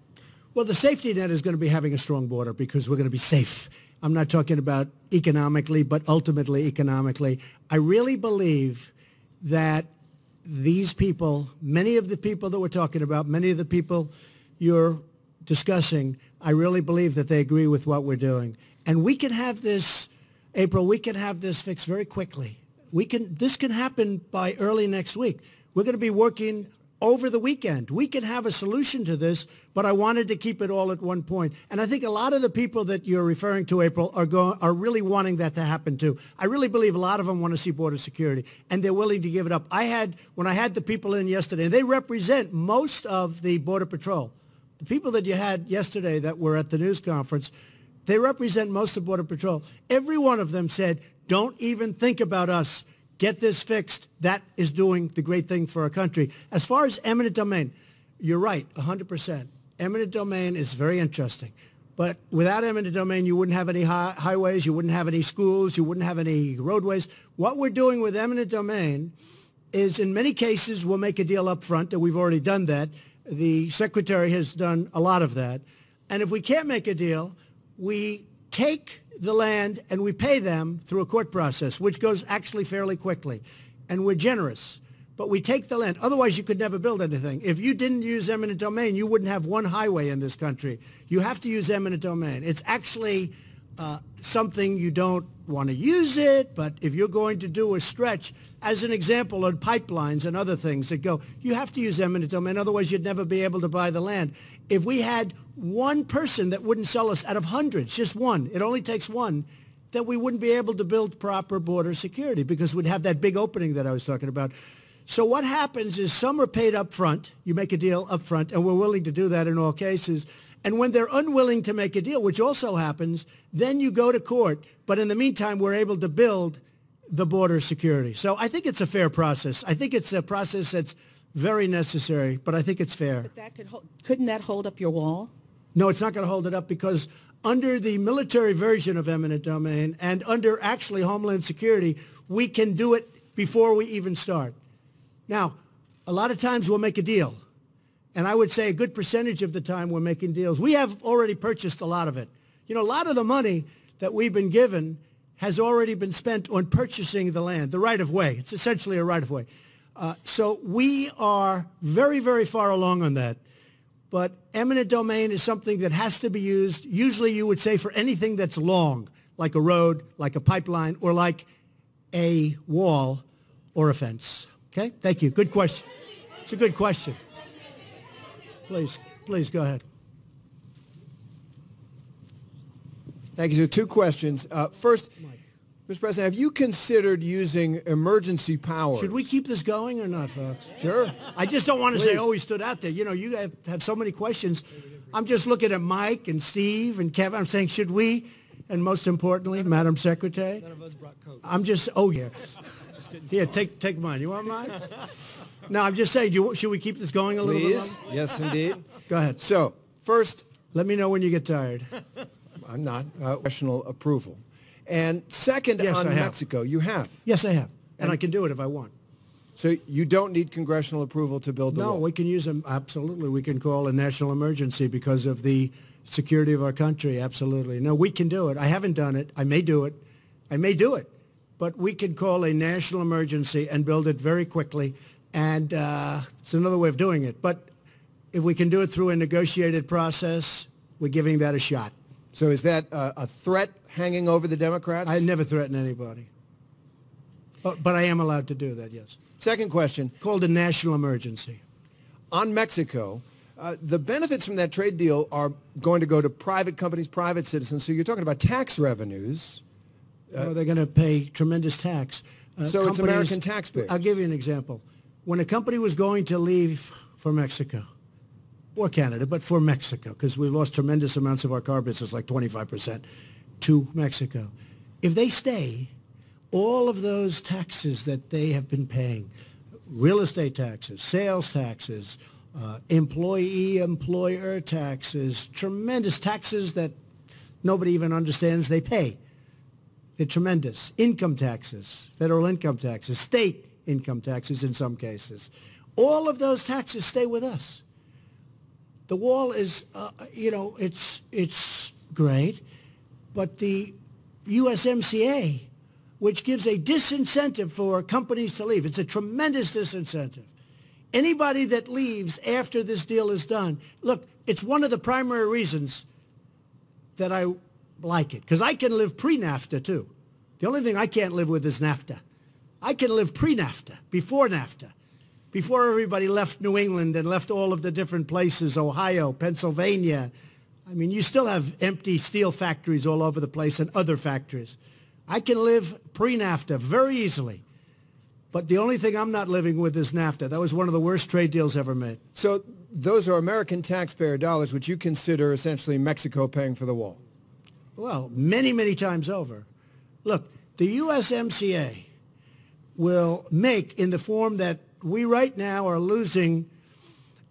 Well, the safety net is going to be having a strong border because we're going to be safe. I'm not talking about economically, but ultimately economically. I really believe that these people, many of the people that we're talking about, many of the people you're discussing, I really believe that they agree with what we're doing. And we can have this, April, we can have this fixed very quickly. This can happen by early next week. We're going to be working over the weekend. We can have a solution to this, but I wanted to keep it all at one point. And I think a lot of the people that you're referring to, April, are really wanting that to happen too. I really believe a lot of them want to see border security, and they're willing to give it up. When I had the people in yesterday, and they represent most of the Border Patrol. The people that you had yesterday that were at the news conference, they represent most of Border Patrol. Every one of them said, don't even think about us. Get this fixed. That is doing the great thing for our country. As far as eminent domain, you're right, 100%. Eminent domain is very interesting. But without eminent domain, you wouldn't have any highways, you wouldn't have any schools, you wouldn't have any roadways. What we're doing with eminent domain is, in many cases, we'll make a deal up front, and we've already done that. The Secretary has done a lot of that. And if we can't make a deal, we take the land and we pay them through a court process, which goes actually fairly quickly. And we're generous. but we take the land. Otherwise, you could never build anything. If you didn't use eminent domain, you wouldn't have one highway in this country. You have to use eminent domain. It's actually something you don't want to use it, but if you're going to do a stretch, as an example, on pipelines and other things that go, you have to use eminent domain. Otherwise, you'd never be able to buy the land. If we had one person that wouldn't sell us out of hundreds, just one, it only takes one, that we wouldn't be able to build proper border security because we'd have that big opening that I was talking about. So what happens is some are paid up front. You make a deal up front, and we're willing to do that in all cases. And when they're unwilling to make a deal, which also happens, then you go to court. But in the meantime, we're able to build the border security. So I think it's a fair process. I think it's a process that's very necessary, but I think it's fair. But that couldn't that hold up your wall? No, it's not going to hold it up because under the military version of eminent domain and under actually Homeland Security, we can do it before we even start. Now, a lot of times we'll make a deal. And I would say a good percentage of the time we're making deals. We have already purchased a lot of it. You know, a lot of the money that we've been given has already been spent on purchasing the land, the right-of-way. It's essentially a right-of-way. So we are very, very far along on that. But eminent domain is something that has to be used, usually you would say for anything that's long, like a road, like a pipeline, or like a wall or a fence. Okay? Thank you. Good question. It's a good question. Please go ahead. Thank you. So 2 questions. First, Mr. President, have you considered using emergency powers? Should we keep this going or not, folks? Sure. I just don't want to say, oh, he stood out there. You know, you have so many questions. I'm just looking at Mike and Steve and Kevin. I'm saying, should we? And most importantly, Madam Secretary. None of us brought Coke. I'm just, oh, yeah. Here, take mine. You want mine? No, I'm just saying, should we keep this going a little bit longer? Yes, indeed. Go ahead. So, first, let me know when you get tired. I'm not. Congressional approval. And second, yes, on Mexico, you have. Yes, I have. And I can do it if I want. So you don't need congressional approval to build the wall? No, we can use them. Absolutely. We can call a national emergency because of the security of our country. Absolutely. No, we can do it. I haven't done it. I may do it. But we can call a national emergency and build it very quickly. And it's another way of doing it. But if we can do it through a negotiated process, we're giving that a shot. So is that a threat hanging over the Democrats? I never threaten anybody. But I am allowed to do that, yes. Second question. Called a national emergency. On Mexico, the benefits from that trade deal are going to go to private companies, private citizens. So you're talking about tax revenues. They're going to pay tremendous tax. So it's American taxpayers. I'll give you an example. When a company was going to leave for Mexico, or Canada, but for Mexico, because we lost tremendous amounts of our car business, like 25%, to Mexico. If they stay, all of those taxes that they have been paying, real estate taxes, sales taxes, employer taxes, tremendous taxes that nobody even understands they pay. They're tremendous. Income taxes, federal income taxes, state income taxes in some cases. All of those taxes stay with us. The wall is, it's great, but the USMCA, which gives a disincentive for companies to leave, it's a tremendous disincentive. Anybody that leaves after this deal is done, look, it's one of the primary reasons that I like it, because I can live pre-NAFTA too. The only thing I can't live with is NAFTA. I can live pre-NAFTA, before NAFTA. Before everybody left New England and left all of the different places, Ohio, Pennsylvania. I mean, you still have empty steel factories all over the place and other factories. I can live pre-NAFTA very easily. But the only thing I'm not living with is NAFTA. That was one of the worst trade deals ever made. So those are American taxpayer dollars, which you consider essentially Mexico paying for the wall? Well, many, many times over. Look, the USMCA will make in the form that we right now are losing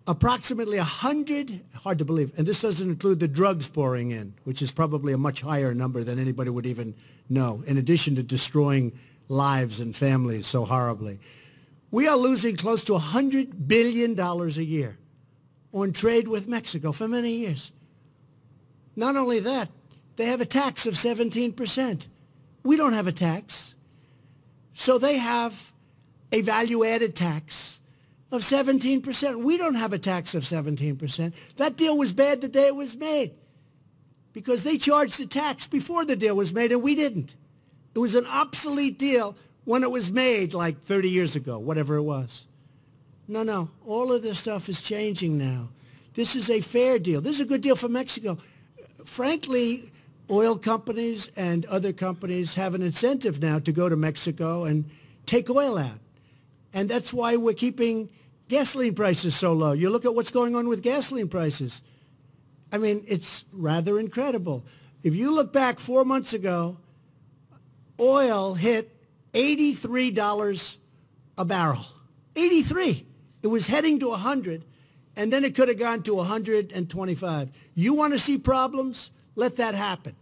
approximately 100, hard to believe, and this doesn't include the drugs pouring in, which is probably a much higher number than anybody would even know, in addition to destroying lives and families so horribly. We are losing close to $100 billion a year on trade with Mexico for many years. Not only that, they have a tax of 17%. We don't have a tax. So they have a value-added tax of 17%. We don't have a tax of 17%. That deal was bad the day it was made because they charged the tax before the deal was made, and we didn't. It was an obsolete deal when it was made like 30 years ago, whatever it was. No, all of this stuff is changing now. This is a fair deal. This is a good deal for Mexico. Frankly, oil companies and other companies have an incentive now to go to Mexico and take oil out. And that's why we're keeping gasoline prices so low. You look at what's going on with gasoline prices. I mean, it's rather incredible. If you look back 4 months ago, oil hit $83 a barrel. 83. It was heading to 100, and then it could have gone to 125. You want to see problems? Let that happen.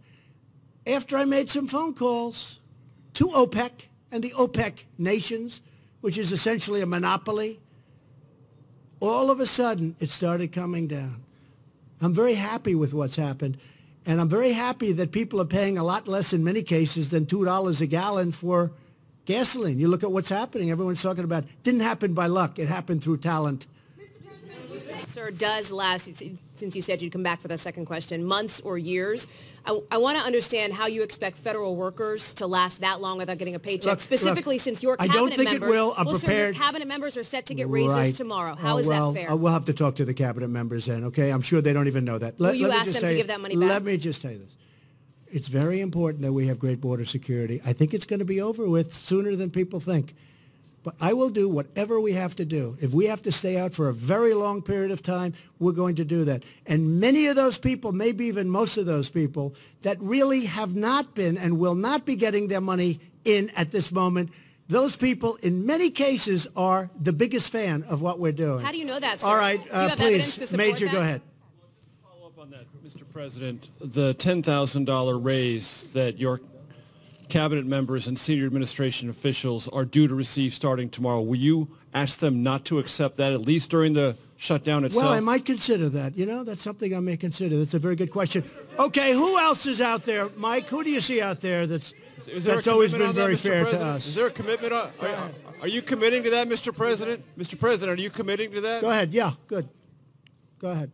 After I made some phone calls to OPEC and the OPEC nations, which is essentially a monopoly, all of a sudden it started coming down. I'm very happy with what's happened, and I'm very happy that people are paying a lot less in many cases than $2 a gallon for gasoline. You look at what's happening. Everyone's talking about it. Didn't happen by luck. It happened through talent. Sir, does last, since you said you'd come back for that second question, months or years? I want to understand how you expect federal workers to last that long without getting a paycheck, specifically since your cabinet members... I don't think it will. I'm prepared. Sir, your cabinet members are set to get raises tomorrow. How is that fair? We'll have to talk to the cabinet members then, okay? I'm sure they don't even know that. Will you ask them to give that money back? Let me just tell you this. It's very important that we have great border security. I think it's going to be over with sooner than people think. But I will do whatever we have to do. If we have to stay out for a very long period of time, we're going to do that. And many of those people, maybe even most of those people, that really have not been and will not be getting their money in at this moment, those people, in many cases, are the biggest fan of what we're doing. How do you know that, sir? All right, please, Major, go ahead. Follow up on that, Mr. President. The $10,000 raise that your cabinet members and senior administration officials are due to receive starting tomorrow. Will you ask them not to accept that, at least during the shutdown itself? Well, I might consider that. You know, that's something I may consider. That's a very good question. Okay, who else is out there? Mike, who do you see out there that's always been very fair to us? Is there a commitment? Are you committing to that, Mr. President? Mr. President, are you committing to that? Go ahead. Yeah, good. Go ahead.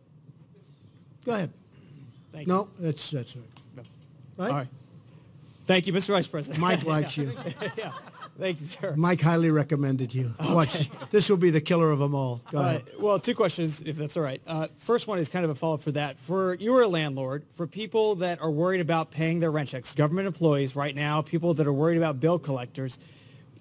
Go ahead. Thank you. No, that's right. Right? All right. Thank you, Mr. Vice President. Mike likes you. Yeah. Thank you, sir. Mike highly recommended you. Okay. Watch. This will be the killer of them all. Go ahead. Well, two questions, if that's all right. First one is kind of a follow-up for that. You're a landlord. For people that are worried about paying their rent checks, government employees right now, people that are worried about bill collectors,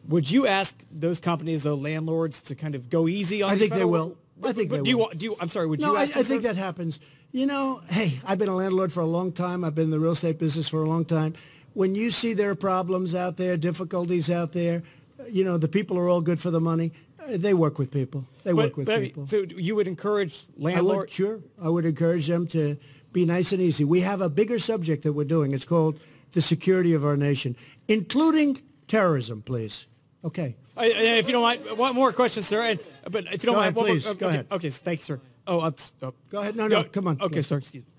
would you ask those companies, the landlords, to kind of go easy on? I think they will. I think they will. I'm sorry. Would you ask? I think that happens. You know, hey, I've been a landlord for a long time. I've been in the real estate business for a long time. When you see there are problems out there, difficulties out there, you know, the people are all good for the money. They work with people. They work with people. So you would encourage landlords? Sure. I would encourage them to be nice and easy. We have a bigger subject that we're doing. It's called the security of our nation, including terrorism, please. Okay. If you don't mind, one more question, sir. But if you don't mind, please. Go ahead. Okay, thank you, sir. Go ahead. No, come on. Okay, sir, excuse me.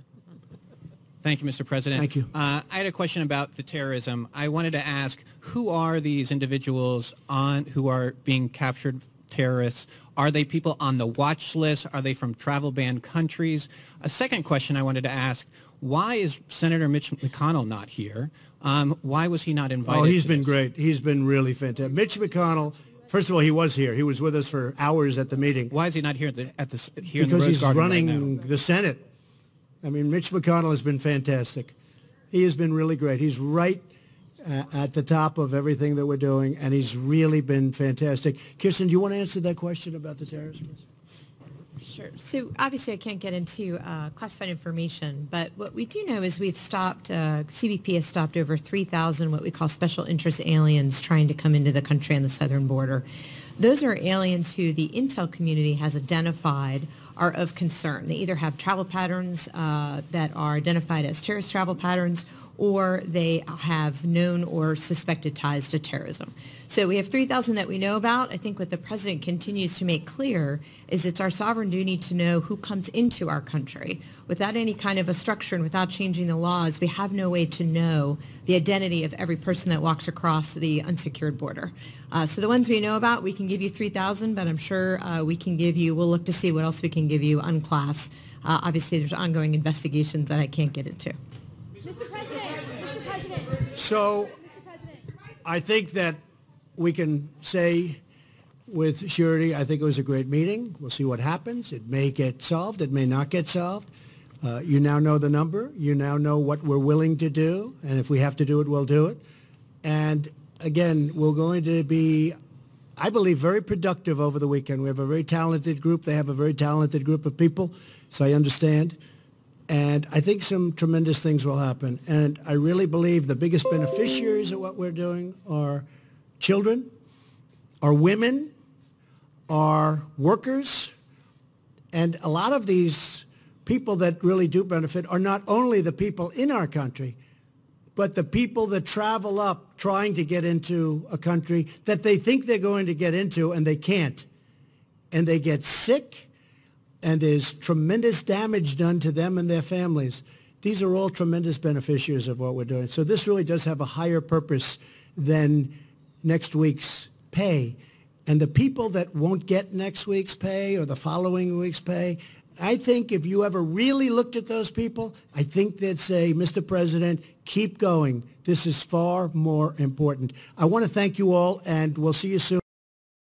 Thank you, Mr. President. Thank you. I had a question about the terrorism. I wanted to ask, who are these individuals who are being captured terrorists? Are they people on the watch list? Are they from travel banned countries? A second question I wanted to ask, why is Senator Mitch McConnell not here? Why was he not invited? Oh, he's been great. He's been really fantastic. Mitch McConnell, first of all, he was here. He was with us for hours at the meeting. Why is he not here here in the Because Rose he's Garden running right now? the Senate. I mean, Mitch McConnell has been fantastic. He has been really great. He's right at the top of everything that we're doing, and he's really been fantastic. Kirsten, do you want to answer that question about the terrorists? Sure. So obviously I can't get into classified information, but what we do know is we've stopped, CBP has stopped over 3,000 what we call special interest aliens trying to come into the country on the southern border. Those are aliens who the intel community has identified are of concern. They either have travel patterns that are identified as terrorist travel patterns, or they have known or suspected ties to terrorism. So we have 3,000 that we know about. I think what the president continues to make clear is it's our sovereign duty to know who comes into our country. Without any kind of a structure and without changing the laws, we have no way to know the identity of every person that walks across the unsecured border. So the ones we know about, we can give you 3,000, but I'm sure we'll look to see what else we can give you on class. Obviously, there's ongoing investigations that I can't get into. Mr. President. So I think that we can say with surety, I think it was a great meeting. We'll see what happens. It may get solved. It may not get solved. You now know the number. You now know what we're willing to do. And if we have to do it, we'll do it. And again, we're going to be, I believe, very productive over the weekend. We have a very talented group. They have a very talented group of people, so I understand. And I think some tremendous things will happen. And I really believe the biggest beneficiaries of what we're doing are children, are women, are workers. And a lot of these people that really do benefit are not only the people in our country, but the people that travel up trying to get into a country that they think they're going to get into and they can't. And they get sick, and there's tremendous damage done to them and their families. These are all tremendous beneficiaries of what we're doing. So this really does have a higher purpose than next week's pay. And the people that won't get next week's pay or the following week's pay, I think if you ever really looked at those people, I think they'd say, Mr. President, keep going. This is far more important. I want to thank you all, and we'll see you soon.